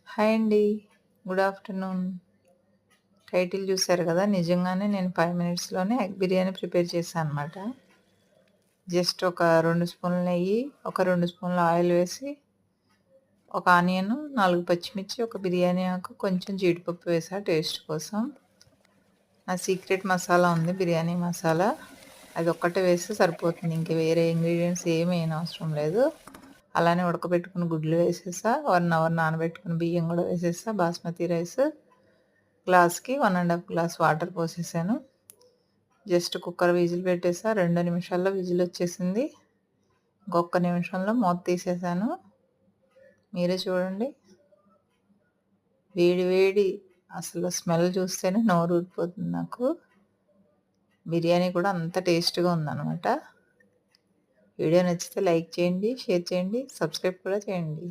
Hi అండి. Good afternoon. Title చూసారు కదా! నిజంగానే నేను 5 మినిట్స్‌లోనే ఎగ్ బిర్యానీ ప్రిపేర్ చేశాననమాట. జస్ట్ ఒక 2 స్పూన్ల నెయ్యి, ఒక 2 స్పూన్ల ఆయిల్ వేసి, ఒక ఆనియను, 4 పచ్చిమిర్చి, ఒక బిర్యానీ ఆకు, కొంచెం జీడిపప్పు వేసా టేస్ట్ కోసం. నా సీక్రెట్ మసాలా ఉంది బిర్యానీ మసాలా. అదొక్కటే వేస్తే సరిపోతుంది. ఇంక వేరే ఇంగ్రీడియెంట్స్ ఏమి ఎయనవసరం లేదు. అలానే ఉడకబెట్టుకున్న గుడ్లు వేసేసా. 1 అవర్ నానబెట్టుకున్న బియ్యం కూడా వేసేసా. బాస్మతి రైస్ గ్లాస్‌కి 1 ½ గ్లాస్ వాటర్ పోసేసాను. జస్ట్ కుక్కర్ విజిల్ పెట్టేసా. 2 నిమిషాల్లో విజిలొచ్చేసింది. ఇంకొక్క నిమిషంలో మూత తీసేసాను. మీరే చూడండి. వేడి వేడి అసలు స్మెల్ చూస్తేనే నోరూరిపోతుంది నాకు. బిర్యానీ కూడా అంత టేస్ట్‌గా ఉందనమాట. వీడియో నచ్చితే లైక్ చేయండి, షేర్ చేయండి, సబ్స్క్రైబ్ కూడా చేయండి.